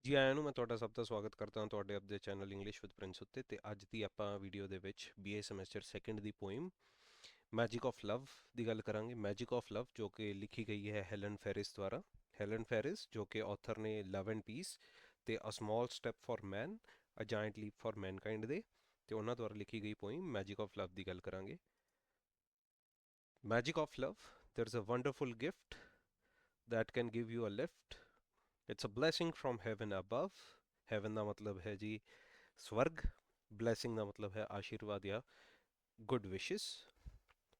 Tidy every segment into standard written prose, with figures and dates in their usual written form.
ਜੀ ਆਇਆਂ ਨੂੰ ਮੈਂ ਤੁਹਾਡਾ ਸਭ ਦਾ ਸਵਾਗਤ ਕਰਦਾ ਹਾਂ ਤੁਹਾਡੇ ਆਪਣੇ ਚੈਨਲ ਇੰਗਲਿਸ਼ ਵਿਦ ਪ੍ਰਿੰਸ ਉੱਤੇ ਤੇ ਅੱਜ ਦੀ ਆਪਾਂ ਵੀਡੀਓ ਦੇ ਵਿੱਚ BA semester second the poem magic of love ਦੀ ਗੱਲ ਕਰਾਂਗੇ। ਮੈਜਿਕ ਆਫ ਲਵ ਜੋ ਕਿ ਲਿਖੀ ਗਈ ਹੈ ਹੈਲਨ ਫੈਰਿਸ ਦੁਆਰਾ। ਹੈਲਨ ਫੈਰਿਸ ਜੋ ਕਿ ਆਥਰ ਨੇ ਲਵ ਐਂਡ ਪੀਸ ਤੇ a small step for man a giant leap for mankind ਦੇ ਤੇ ਉਹਨਾਂ ਦੁਆਰਾ ਲਿਖੀ ਗਈ ਪੋਇਮ ਮੈਜਿਕ ਆਫ ਲਵ ਦੀ ਗੱਲ ਕਰਾਂਗੇ। Magic of love, there is a wonderful gift that can give you a lift. It's a blessing from heaven above. Heaven ਦਾ ਮਤਲਬ ਹੈ ਜੀ स्वर्ग। ब्लैसिंग ਦਾ मतलब है आशीर्वाद या good wishes.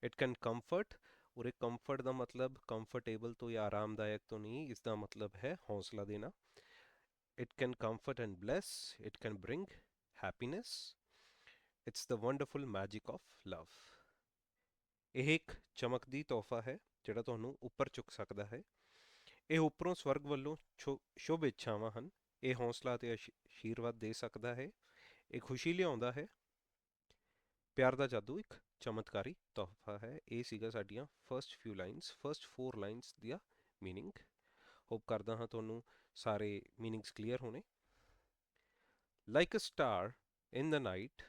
It can comfort, और एक कंफर्ट ਦਾ मतलब कंफर्टेबल तो या आरामदायक तो नहीं, इसका मतलब है हौसला देना। It can comfort and bless, it can bring happiness. It's the wonderful magic of love. ਇਹ ਇੱਕ ਚਮਕਦੀ ਤੋਹਫਾ ਹੈ ਜਿਹੜਾ ਤੁਹਾਨੂੰ ਉੱਪਰ ਚੁੱਕ ਸਕਦਾ ਹੈ। ਇਹ ਉੱਪਰੋਂ ਸਵਰਗ ਵੱਲੋਂ ਸ਼ੁਭ ਇੱਛਾਵਾਂ ਹਨ। ਇਹ ਹੌਸਲਾ ਅਤੇ ਆਸ਼ੀਰਵਾਦ ਦੇ ਸਕਦਾ ਹੈ। ਇਹ ਖੁਸ਼ੀ ਲਿਆਉਂਦਾ ਹੈ। ਪਿਆਰ ਦਾ ਜਾਦੂ ਇੱਕ ਚਮਤਕਾਰੀ ਤੋਹਫਾ ਹੈ। ਇਹ ਸੀਗਾ ਸਾਡੀਆਂ first few lines, first 4 lines ਦੀਆਂ ਮੀਨਿੰਗ। ਹੋਪ ਕਰਦਾ ਹਾਂ ਤੁਹਾਨੂੰ ਸਾਰੇ ਮੀਨਿੰਗਸ ਕਲੀਅਰ ਹੋਣੇ। Like a star in the night,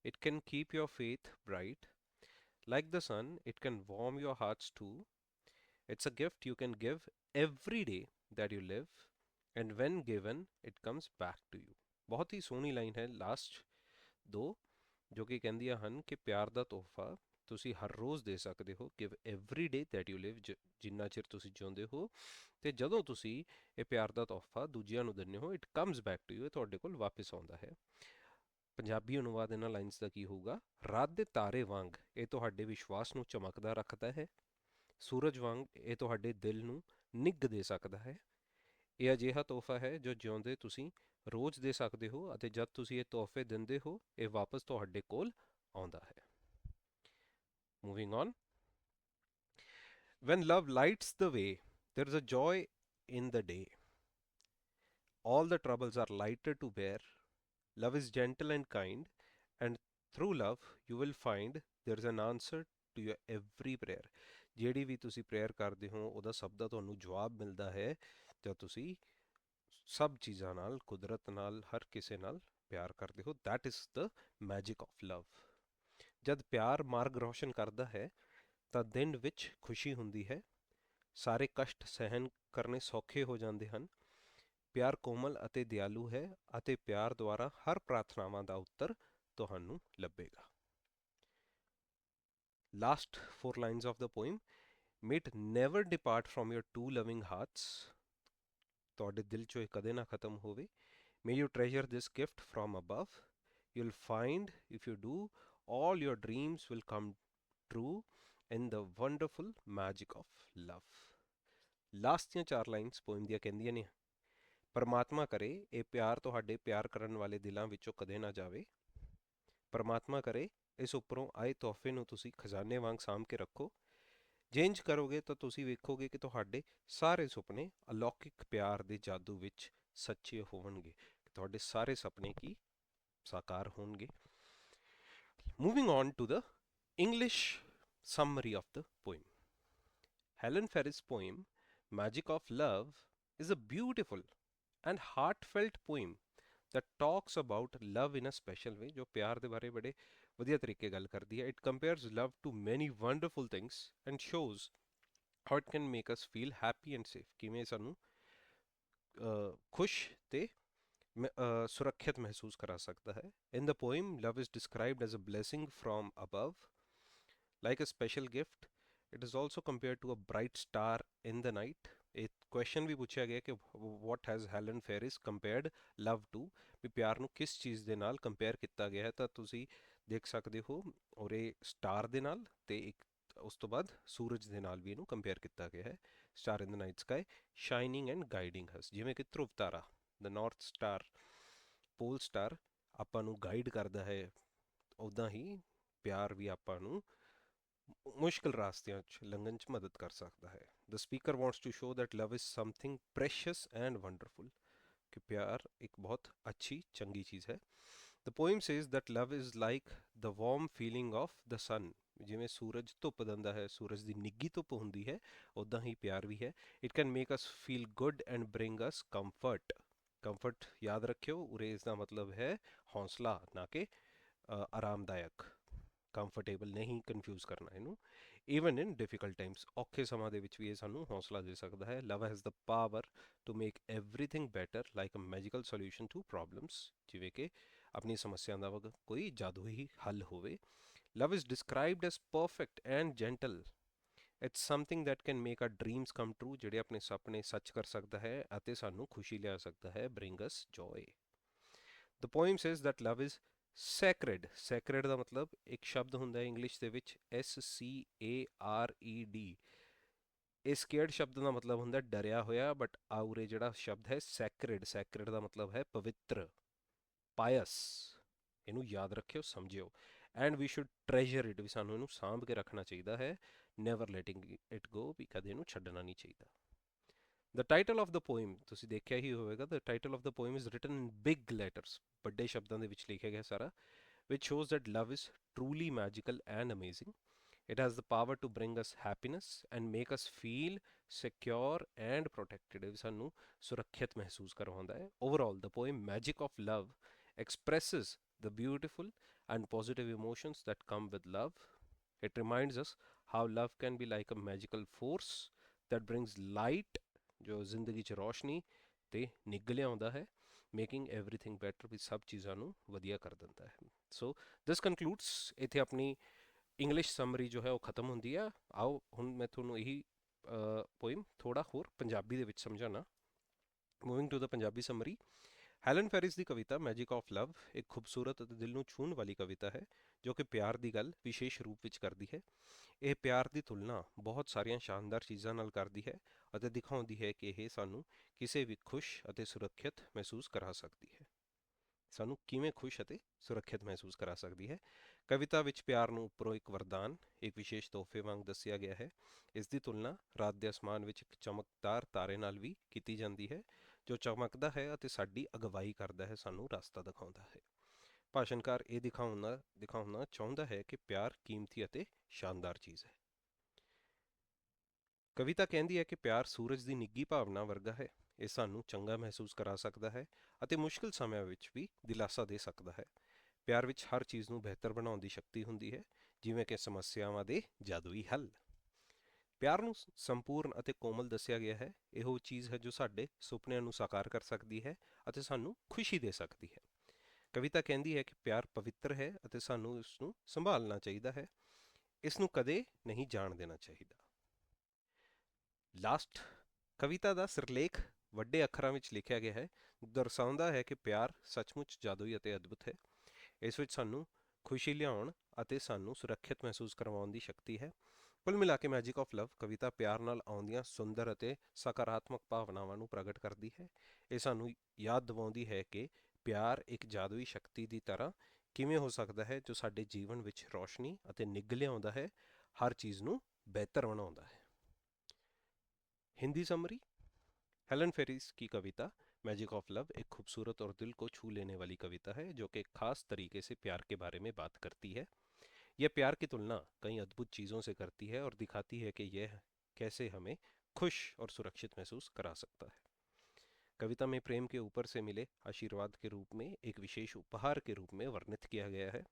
it can keep your faith bright. Like the sun, it can warm your hearts too. It's a gift you can give every day that you live, and when given, it comes back to you. ਬਹੁਤ ਹੀ ਸੋਹਣੀ line ਹੈ last ਦੋ, ਜੋ ਕਿ ਕਹਿੰਦੀਆਂ ਹਨ ਕਿ ਪਿਆਰ ਦਾ ਤੋਹਫਾ ਤੁਸੀਂ ਹਰ ਰੋਜ਼ ਦੇ ਸਕਦੇ ਹੋ। Give every they that you ਲਿਵ, ਜਿੰਨਾ ਚਿਰ ਤੁਸੀਂ ਜਿਉਂਦੇ ਹੋ, ਤੇ ਜਦੋਂ ਤੁਸੀਂ ਇਹ ਪਿਆਰ ਦਾ ਤੋਹਫਾ ਦੂਜਿਆਂ ਨੂੰ ਦਿੰਦੇ ਹੋ, it comes back to you, ਇਹ ਤੁਹਾਡੇ ਕੋਲ ਵਾਪਸ ਆਉਂਦਾ ਹੈ। ਪੰਜਾਬੀ ਅਨੁਵਾਦ ਇਹਨਾਂ ਲਾਈਨਸ ਦਾ ਕੀ ਹੋਊਗਾ? ਰਾਤ ਦੇ ਤਾਰੇ ਵਾਂਗ ਇਹ ਤੁਹਾਡੇ ਵਿਸ਼ਵਾਸ ਨੂੰ ਚਮਕਦਾ ਰੱਖਦਾ ਹੈ। ਸੂਰਜ ਵਾਂਗ ਇਹ ਤੁਹਾਡੇ ਦਿਲ ਨੂੰ ਨਿੱਘ ਦੇ ਸਕਦਾ ਹੈ। ਇਹ ਅਜਿਹਾ ਤੋਹਫਾ ਹੈ ਜੋ ਜਿਉਂਦੇ ਤੁਸੀਂ ਰੋਜ਼ ਦੇ ਸਕਦੇ ਹੋ, ਅਤੇ ਜਦ ਤੁਸੀਂ ਇਹ ਤੋਹਫੇ ਦਿੰਦੇ ਹੋ, ਇਹ ਵਾਪਸ ਤੁਹਾਡੇ ਕੋਲ ਆਉਂਦਾ ਹੈ। Moving on. When love lights the way, there is a joy in the day. All the troubles are lighter to bear. Love is gentle and kind, and through love you will find there is an answer to your every prayer. ਜਿਹੜੀ ਵੀ ਤੁਸੀਂ prayer ਕਰਦੇ ਹੋ ਉਹਦਾ ਸਭ ਦਾ ਤੁਹਾਨੂੰ ਜਵਾਬ ਮਿਲਦਾ ਹੈ ਜਦ ਤੁਸੀਂ ਸਭ ਚੀਜ਼ਾਂ ਨਾਲ, ਕੁਦਰਤ ਨਾਲ, ਹਰ ਕਿਸੇ ਨਾਲ ਪਿਆਰ ਕਰਦੇ ਹੋ। That is the magic of ਲਵ। ਜਦ ਪਿਆਰ ਮਾਰਗ ਰੋਸ਼ਨ ਕਰਦਾ ਹੈ ਤਾਂ ਦਿਨ ਵਿੱਚ ਖੁਸ਼ੀ ਹੁੰਦੀ ਹੈ। ਸਾਰੇ ਕਸ਼ਟ ਸਹਿਨ ਕਰਨੇ ਸੌਖੇ ਹੋ ਜਾਂਦੇ ਹਨ। ਪਿਆਰ ਕੋਮਲ ਅਤੇ ਦਿਆਲੂ ਹੈ, ਅਤੇ ਪਿਆਰ ਦੁਆਰਾ ਹਰ ਪ੍ਰਾਰਥਨਾਵਾਂ ਦਾ ਉੱਤਰ ਤੁਹਾਨੂੰ ਲੱਭੇਗਾ। Last 4 lines of the poem. May it never depart from your two loving hearts. ਤੁਹਾਡੇ ਦਿਲ ਚੋਂ ਇਹ ਕਦੇ ਨਾ ਖਤਮ ਹੋਵੇ। May you treasure this gift from above. You'll find if you do, all your dreams will come true in the wonderful magic of love. Last ਦੀਆਂ 4 lines poem ਦੀਆਂ ਕਹਿੰਦੀਆਂ ਨੇ, ਪਰਮਾਤਮਾ ਕਰੇ ਇਹ ਪਿਆਰ ਤੁਹਾਡੇ ਪਿਆਰ ਕਰਨ ਵਾਲੇ ਦਿਲਾਂ ਵਿੱਚੋਂ ਕਦੇ ਨਾ ਜਾਵੇ। ਪਰਮਾਤਮਾ ਕਰੇ ਇਸ ਉੱਪਰੋਂ ਆਏ ਤੋਹਫੇ ਨੂੰ ਤੁਸੀਂ ਖਜ਼ਾਨੇ ਵਾਂਗ ਸਾਂਭ ਕੇ ਰੱਖੋ। ਜੇ ਇੰਝ ਕਰੋਗੇ ਤਾਂ ਤੁਸੀਂ ਵੇਖੋਗੇ ਕਿ ਤੁਹਾਡੇ ਸਾਰੇ ਸੁਪਨੇ ਅਲੌਕਿਕ ਪਿਆਰ ਦੇ ਜਾਦੂ ਵਿੱਚ ਸੱਚੇ ਹੋਣਗੇ। ਤੁਹਾਡੇ ਸਾਰੇ ਸੁਪਨੇ ਕੀ ਸਾਕਾਰ ਹੋਣਗੇ। Moving on to the English summary of the poem. Helen Ferris' poem Magic of Love is a beautiful and heartfelt poem that talks about love in a special way, ਜੋ ਪਿਆਰ ਦੇ ਬਾਰੇ ਬੜੇ ਵਧੀਆ ਤਰੀਕੇ ਗੱਲ ਕਰਦੀ ਹੈ। It compares love to many wonderful things and shows how it can make us feel happy and safe, ਕਿਵੇਂ ਸਾਨੂੰ ਖੁਸ਼ ਤੇ ਸੁਰੱਖਿਅਤ ਮਹਿਸੂਸ ਕਰਾ ਸਕਦਾ ਹੈ। In the poem, love is described as a blessing from above, like a special gift. It is also compared to a bright star in the night. ਇਹ ਕੁਐਸਚਨ ਵੀ ਪੁੱਛਿਆ ਗਿਆ ਕਿ what has Helen Ferris compared love to, ਵੀ ਪਿਆਰ ਨੂੰ ਕਿਸ ਚੀਜ਼ ਦੇ ਨਾਲ ਕੰਪੇਅਰ ਕੀਤਾ ਗਿਆ ਹੈ, ਤਾਂ ਤੁਸੀਂ ਦੇਖ ਸਕਦੇ ਹੋ ਔਰ ਇਹ ਸਟਾਰ ਦੇ ਨਾਲ ਤੇ ਇੱਕ ਉਸ ਤੋਂ ਬਾਅਦ ਸੂਰਜ ਦੇ ਨਾਲ ਵੀ ਇਹਨੂੰ ਕੰਪੇਅਰ ਕੀਤਾ ਗਿਆ ਹੈ। Star in the night sky shining and guiding ਹਸ, ਜਿਵੇਂ ਕਿ ਧਰੁਵ ਤਾਰਾ, ਦ ਨਾਰਥ ਸਟਾਰ, ਪੋਲ ਸਟਾਰ ਆਪਾਂ ਨੂੰ ਗਾਈਡ ਕਰਦਾ ਹੈ, ਉੱਦਾਂ ਹੀ ਪਿਆਰ ਵੀ ਆਪਾਂ ਨੂੰ ਮੁਸ਼ਕਿਲ ਰਾਸਤਿਆਂ 'ਚ ਲੰਘਣ 'ਚ ਮਦਦ ਕਰ ਸਕਦਾ ਹੈ। The speaker wants to show that love is something precious and wonderful, ਕਿ ਪਿਆਰ ਇੱਕ ਬਹੁਤ ਅੱਛੀ ਚੰਗੀ ਚੀਜ਼ ਹੈ। The poem says that love is like the warm feeling of the sun, ਜਿਵੇਂ ਸੂਰਜ ਧੁੱਪ ਦਿੰਦਾ ਹੈ, ਸੂਰਜ ਦੀ ਨਿੱਘੀ ਧੁੱਪ ਹੁੰਦੀ ਹੈ, ਉੱਦਾਂ ਹੀ ਪਿਆਰ ਵੀ ਹੈ। It can make us feel good and bring us comfort, comfort याद रखियो उरे इसका मतलब है हौसला ना कि ਆਰਾਮਦਾਇਕ ਕੰਫਰਟੇਬਲ ਨਹੀਂ ਕਨਫਿਊਜ਼ ਕਰਨਾ ਇਹਨੂੰ ਈਵਨ ਇਨ ਡਿਫਿਕਲਟ ਟਾਈਮਸ ਔਖੇ ਸਮਾਂ ਦੇ ਵਿੱਚ ਵੀ ਇਹ ਸਾਨੂੰ ਹੌਸਲਾ ਦੇ ਸਕਦਾ ਹੈ love has the power to make everything better like a magical solution to problems ਜਿਵੇਂ ਕਿ ਆਪਣੀ ਸਮੱਸਿਆ ਦਾ ਕੋਈ ਜਾਦੂਈ ਹੱਲ ਹੋਵੇ love is described as perfect and gentle it's something that can make our dreams come true ਜਿਹੜੇ ਆਪਣੇ ਸੁਪਨੇ ਸੱਚ ਕਰ ਸਕਦਾ ਹੈ ਅਤੇ ਸਾਨੂੰ ਖੁਸ਼ੀ ਲਿਆ ਸਕਦਾ ਹੈ bring us joy the poem says that love is sacred sacred ਦਾ ਮਤਲਬ ਇੱਕ ਸ਼ਬਦ ਹੁੰਦਾ ਹੈ ਇੰਗਲਿਸ਼ ਦੇ ਵਿੱਚ SCARED ਇਹ ਸਕੇਅਰਡ ਸ਼ਬਦ ਦਾ ਮਤਲਬ ਹੁੰਦਾ ਡਰਿਆ ਹੋਇਆ ਬਟ ਆਉਰੇ ਜਿਹੜਾ ਸ਼ਬਦ ਹੈ ਸੈਕਰਡ ਸੈਕਰਡ ਦਾ ਮਤਲਬ ਹੈ ਪਵਿੱਤਰ ਪਾਇਸ ਇਹਨੂੰ ਯਾਦ ਰੱਖਿਓ ਸਮਝਿਓ and we should treasure it ਵੀ ਸਾਨੂੰ ਇਹਨੂੰ ਸਾਂਭ ਕੇ ਰੱਖਣਾ ਚਾਹੀਦਾ ਹੈ ਨੈਵਰ ਲੈਟਿੰਗ ਇਟ ਗੋ ਵੀ ਕਦੇ ਇਹਨੂੰ ਛੱਡਣਾ ਨਹੀਂ ਚਾਹੀਦਾ the title of the poem ਤੁਸੀਂ ਦੇਖਿਆ ਹੀ ਹੋਵੇਗਾ the title of the poem is written in big letters ਵੱਡੇ ਸ਼ਬਦਾਂ ਦੇ ਵਿੱਚ ਲਿਖਿਆ ਗਿਆ ਸਾਰਾ which shows that love is truly magical and amazing. It has the power to bring us happiness and make us feel secure and protected. ਇਹ ਸਾਨੂੰ ਸੁਰੱਖਿਅਤ ਮਹਿਸੂਸ ਕਰਵਾਉਂਦਾ ਹੈ overall the poem magic of love expresses the beautiful and positive emotions that come with love. It reminds us how love can be like a magical force that brings light ਜੋ ਜ਼ਿੰਦਗੀ 'ਚ ਰੋਸ਼ਨੀ ਤੇ ਨਿੱਘ ਲਿਆਉਂਦਾ ਹੈ ਮੇਕਿੰਗ ਐਵਰੀਥਿੰਗ ਬੈਟਰ ਵੀ ਸਭ ਚੀਜ਼ਾਂ ਨੂੰ ਵਧੀਆ ਕਰ ਦਿੰਦਾ ਹੈ ਸੋ ਦਿਸ ਕਨਕਲੂਡਸ ਇੱਥੇ ਆਪਣੀ ਇੰਗਲਿਸ਼ ਸਮਰੀ ਜੋ ਹੈ ਉਹ ਖਤਮ ਹੁੰਦੀ ਆ ਆਓ ਹੁਣ ਮੈਂ ਤੁਹਾਨੂੰ ਇਹੀ ਪੋਇਮ ਥੋੜਾ ਹੋਰ ਪੰਜਾਬੀ ਦੇ ਵਿੱਚ ਸਮਝਾਣਾ moving to the Punjabi summary Helen Ferris ਦੀ ਕਵਿਤਾ ਮੈਜਿਕ ਆਫ ਲਵ ਇੱਕ ਖੂਬਸੂਰਤ ਅਤੇ ਦਿਲ ਨੂੰ ਛੂਹਣ ਵਾਲੀ ਕਵਿਤਾ ਹੈ ਜੋ ਕਿ ਪਿਆਰ ਦੀ ਗੱਲ ਵਿਸ਼ੇਸ਼ ਰੂਪ ਵਿੱਚ ਕਰਦੀ ਹੈ ਇਹ ਪਿਆਰ ਦੀ ਤੁਲਨਾ ਬਹੁਤ ਸਾਰੀਆਂ ਸ਼ਾਨਦਾਰ ਚੀਜ਼ਾਂ ਨਾਲ ਕਰਦੀ ਹੈ ਅਤੇ ਦਿਖਾਉਂਦੀ ਹੈ ਕਿ ਇਹ ਸਾਨੂੰ ਕਿਸੇ ਵੀ ਖੁਸ਼ ਅਤੇ ਸੁਰੱਖਿਅਤ ਮਹਿਸੂਸ ਕਰਾ ਸਕਦੀ ਹੈ ਸਾਨੂੰ ਕਿਵੇਂ ਖੁਸ਼ ਅਤੇ ਸੁਰੱਖਿਅਤ ਮਹਿਸੂਸ ਕਰਾ ਸਕਦੀ ਹੈ ਕਵਿਤਾ ਵਿੱਚ ਪਿਆਰ ਨੂੰ ਉੱਪਰੋਂ ਇੱਕ ਵਰਦਾਨ ਇੱਕ ਵਿਸ਼ੇਸ਼ ਤੋਹਫੇ ਵਾਂਗ ਦੱਸਿਆ ਗਿਆ ਹੈ ਇਸ ਦੀ ਤੁਲਨਾ ਰਾਤ ਦੇ ਅਸਮਾਨ ਵਿੱਚ ਇੱਕ ਚਮਕਦਾਰ ਤਾਰੇ ਨਾਲ ਵੀ ਕੀਤੀ ਜਾਂਦੀ ਹੈ ਜੋ ਚਮਕਦਾ ਹੈ ਅਤੇ ਸਾਡੀ ਅਗਵਾਈ ਕਰਦਾ ਹੈ ਸਾਨੂੰ ਰਸਤਾ ਦਿਖਾਉਂਦਾ ਹੈ ਭਾਸ਼ਣਕਾਰ ਇਹ ਦਿਖਾਉਣਾ ਚਾਹੁੰਦਾ ਹੈ ਕਿ ਪਿਆਰ ਕੀਮਤੀ ਅਤੇ ਸ਼ਾਨਦਾਰ ਚੀਜ਼ ਹੈ ਕਵਿਤਾ ਕਹਿੰਦੀ ਹੈ ਕਿ ਪਿਆਰ ਸੂਰਜ ਦੀ ਨਿੱਘੀ ਭਾਵਨਾ ਵਰਗਾ ਹੈ ਇਹ ਸਾਨੂੰ ਚੰਗਾ ਮਹਿਸੂਸ ਕਰਾ ਸਕਦਾ ਹੈ ਅਤੇ ਮੁਸ਼ਕਿਲ ਸਮਿਆਂ ਵਿੱਚ ਵੀ ਦਿਲਾਸਾ ਦੇ ਸਕਦਾ ਹੈ ਪਿਆਰ ਵਿੱਚ ਹਰ ਚੀਜ਼ ਨੂੰ ਬਿਹਤਰ ਬਣਾਉਣ ਦੀ ਸ਼ਕਤੀ ਹੁੰਦੀ ਹੈ ਜਿਵੇਂ ਕਿ ਸਮੱਸਿਆਵਾਂ ਦੇ ਜਾਦੂਈ ਹੱਲ ਪਿਆਰ ਨੂੰ ਸੰਪੂਰਨ ਅਤੇ ਕੋਮਲ ਦੱਸਿਆ ਗਿਆ ਹੈ ਇਹੋ ਚੀਜ਼ ਹੈ ਜੋ ਸਾਡੇ ਸੁਪਨਿਆਂ ਨੂੰ ਸਾਕਾਰ ਕਰ ਸਕਦੀ ਹੈ ਅਤੇ ਸਾਨੂੰ ਖੁਸ਼ੀ ਦੇ ਸਕਦੀ ਹੈ ਕਵਿਤਾ ਕਹਿੰਦੀ ਹੈ ਕਿ ਪਿਆਰ ਪਵਿੱਤਰ ਹੈ ਅਤੇ ਸਾਨੂੰ ਇਸ ਨੂੰ ਸੰਭਾਲਣਾ ਚਾਹੀਦਾ ਹੈ ਇਸ ਨੂੰ ਕਦੇ ਨਹੀਂ ਜਾਣ ਦੇਣਾ ਚਾਹੀਦਾ ਲਾਸਟ ਕਵਿਤਾ ਦਾ ਸਿਰਲੇਖ ਵੱਡੇ ਅੱਖਰਾਂ ਵਿੱਚ ਲਿਖਿਆ ਗਿਆ ਹੈ ਦਰਸਾਉਂਦਾ ਹੈ ਕਿ ਪਿਆਰ ਸੱਚਮੁੱਚ ਜਾਦੂਈ ਅਤੇ ਅਦਭੁਤ ਹੈ ਇਸ ਵਿੱਚ ਸਾਨੂੰ ਖੁਸ਼ੀ ਲਿਆਉਣ ਅਤੇ ਸਾਨੂੰ ਸੁਰੱਖਿਅਤ ਮਹਿਸੂਸ ਕਰਵਾਉਣ ਦੀ ਸ਼ਕਤੀ ਹੈ ਕੁੱਲ ਮਿਲਾ ਕੇ ਮੈਜਿਕ ਆਫ ਲਵ ਕਵਿਤਾ ਪਿਆਰ ਨਾਲ ਆਉਂਦੀਆਂ ਸੁੰਦਰ ਅਤੇ ਸਕਾਰਾਤਮਕ ਭਾਵਨਾਵਾਂ ਨੂੰ ਪ੍ਰਗਟ ਕਰਦੀ ਹੈ ਇਹ ਸਾਨੂੰ ਯਾਦ ਦਿਵਾਉਂਦੀ ਹੈ ਕਿ ਪਿਆਰ ਇੱਕ ਜਾਦੂਈ ਸ਼ਕਤੀ ਦੀ ਤਰ੍ਹਾਂ ਕਿਵੇਂ ਹੋ ਸਕਦਾ ਹੈ ਜੋ ਸਾਡੇ ਜੀਵਨ ਵਿੱਚ ਰੋਸ਼ਨੀ ਅਤੇ ਨਿੱਘ ਲਿਆਉਂਦਾ ਹੈ ਹਰ ਚੀਜ਼ ਨੂੰ ਬਿਹਤਰ ਬਣਾਉਂਦਾ है हिंदी समरी हेलन फेरिस की कविता मैजिक ऑफ लव एक खूबसूरत और दिल को छू लेने वाली कविता है जो कि एक खास तरीके से प्यार के बारे में बात करती है यह प्यार की तुलना कई अद्भुत चीज़ों से करती है और दिखाती है कि यह कैसे हमें खुश और सुरक्षित महसूस करा सकता है कविता में प्रेम के ऊपर से मिले आशीर्वाद के रूप में एक विशेष उपहार के रूप में वर्णित किया गया है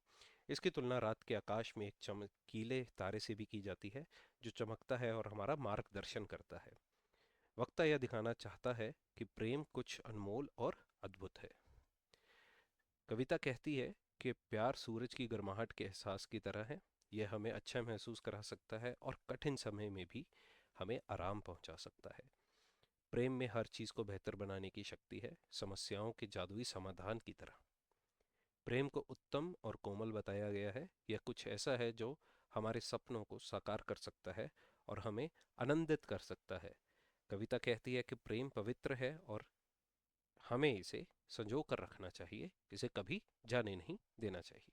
इसकी तुलना रात के आकाश में एक चमकीले तारे से भी की जाती है जो चमकता है और हमारा मार्गदर्शन करता है वक्ता यह दिखाना चाहता है कि प्रेम कुछ अनमोल और अद्भुत है कविता कहती है कि प्यार सूरज की गर्माहट के एहसास की तरह है यह हमें अच्छा महसूस करा सकता है और कठिन समय में भी हमें आराम पहुंचा सकता है प्रेम में हर चीज़ को बेहतर बनाने की शक्ति है समस्याओं के जादुई समाधान की तरह प्रेम को उत्तम और कोमल बताया गया है यह कुछ ऐसा है जो हमारे सपनों को साकार कर सकता है और हमें आनंदित कर सकता है कविता कहती है कि प्रेम पवित्र है और हमें इसे संजो कर रखना चाहिए इसे कभी जाने नहीं देना चाहिए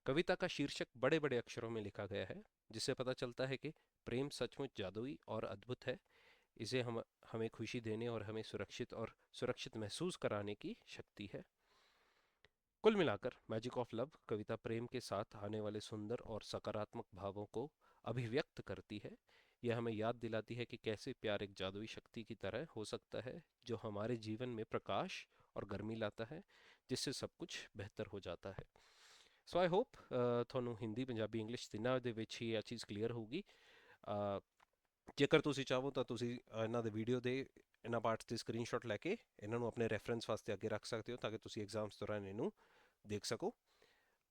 कविता का शीर्षक बड़े बड़े अक्षरों में लिखा गया है जिससे पता चलता है कि प्रेम सचमुच जादुई और अद्भुत है इसे हमें खुशी देने और हमें सुरक्षित महसूस कराने की शक्ति है कुल मिलाकर मैजिक ऑफ लव कविता प्रेम के साथ आने वाले सुंदर और सकारात्मक भावों को अभिव्यक्त करती है यह हमें याद दिलाती है कि कैसे प्यार एक जादुई शक्ति की तरह हो सकता है जो हमारे जीवन में प्रकाश और गर्मी लाता है, जिससे सब कुछ बेहतर हो जाता है। ਸੋ ਆਈ ਹੋਪ ਤੁਹਾਨੂੰ ਹਿੰਦੀ ਪੰਜਾਬੀ ਇੰਗਲਿਸ਼ ਤਿੰਨਾਂ ਦੇ ਵਿੱਚ ਹੀ ਇਹ ਚੀਜ਼ ਕਲੀਅਰ ਹੋਊਗੀ। ਅ, ਜੇਕਰ ਤੁਸੀਂ ਚਾਹੋ ਤਾਂ ਤੁਸੀਂ ਇਹਨਾਂ ਦੇ ਵੀਡੀਓ ਦੇ ਇਹਨਾਂ ਪਾਰਟਸ ਦੀ ਸਕਰੀਨਸ਼ਾਟ ਲੈ ਕੇ ਇਹਨਾਂ ਨੂੰ ਆਪਣੇ ਰੈਫਰੈਂਸ ਵਾਸਤੇ ਅੱਗੇ ਰੱਖ ਸਕਦੇ ਹੋ ਤਾਂ ਕਿ ਤੁਸੀਂ ਐਗਜ਼ਾਮਸ ਦੌਰਾਨ ਇਹਨੂੰ ਦੇਖ ਸਕੋ।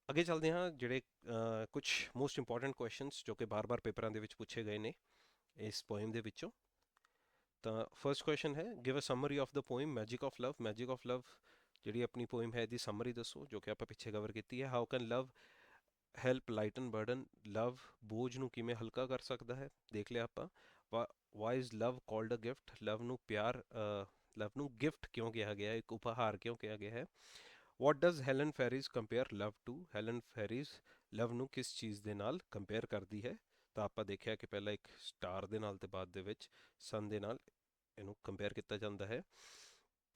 ਅੱਗੇ ਚੱਲਦੇ ਹਾਂ, ਜਿਹੜੇ ਕੁਝ ਮੋਸਟ ਇੰਪੋਰਟੈਂਟ ਕੁਐਸਚਨਸ ਜੋ ਕਿ ਬਾਰ-ਬਾਰ ਪੇਪਰਾਂ ਦੇ ਵਿੱਚ ਪੁੱਛੇ ਗਏ ਨੇ ਇਸ ਪੋਇਮ ਦੇ ਵਿੱਚੋਂ। ਤਾਂ ਫਰਸਟ ਕੁਐਸਚਨ ਹੈ, give a summary of the poem magic of love. Magic of love ਜਿਹੜੀ ਆਪਣੀ ਪੋਇਮ ਹੈ ਇਹਦੀ ਸਮਰੀ ਦੱਸੋ, ਜੋ ਕਿ ਆਪਾਂ ਪਿੱਛੇ ਕਵਰ ਕੀਤੀ ਹੈ। How can love help lighten burden. Love ਬੋਝ ਨੂੰ ਕਿਵੇਂ ਹਲਕਾ ਕਰ ਸਕਦਾ ਹੈ, ਦੇਖ ਲਿਆ ਆਪਾਂ। Why is love called a gift. Love ਨੂੰ ਪਿਆਰ ਲਵ ਨੂੰ ਗਿਫਟ ਕਿਉਂ ਕਿਹਾ ਗਿਆ ਹੈ, ਇੱਕ ਉਪਹਾਰ ਕਿਉਂ ਕਿਹਾ ਗਿਆ ਹੈ। What does Helen Ferris compare love to. Helen Ferris love ਨੂੰ ਕਿਸ ਚੀਜ਼ ਦੇ ਨਾਲ ਕੰਪੇਅਰ ਕਰਦੀ ਹੈ। ਤਾਂ ਆਪਾਂ ਦੇਖਿਆ ਕਿ ਪਹਿਲਾਂ ਇੱਕ ਸਟਾਰ ਦੇ ਨਾਲ ਤੇ ਬਾਅਦ ਦੇ ਵਿੱਚ ਸਨ ਦੇ ਨਾਲ ਇਹਨੂੰ ਕੰਪੇਅਰ ਕੀਤਾ ਜਾਂਦਾ ਹੈ।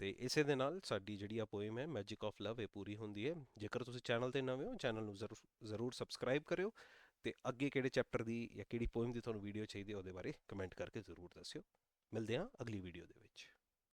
ਤੇ ਇਸੇ ਦੇ ਨਾਲ ਸਾਡੀ ਜਿਹੜੀ ਆ ਪੋਇਮ ਹੈ ਮੈਜਿਕ ਆਫ ਲਵ ਇਹ ਪੂਰੀ ਹੁੰਦੀ ਹੈ। ਜੇਕਰ ਤੁਸੀਂ ਚੈਨਲ ਤੇ ਨਵੇਂ ਹੋ, ਚੈਨਲ ਨੂੰ ਜ਼ਰੂਰ ਸਬਸਕ੍ਰਾਈਬ ਕਰਿਓ ਤੇ ਅੱਗੇ ਕਿਹੜੇ ਚੈਪਟਰ ਦੀ ਜਾਂ ਕਿਹੜੀ ਪੋਇਮ ਦੀ ਤੁਹਾਨੂੰ ਵੀਡੀਓ ਚਾਹੀਦੀ ਹੈ ਉਹਦੇ ਬਾਰੇ ਕਮੈਂਟ ਕਰਕੇ ਜ਼ਰੂਰ ਦੱਸਿਓ। ਮਿਲਦੇ ਹਾਂ ਅਗਲੀ ਵੀਡੀਓ ਦੇ ਵਿੱਚ।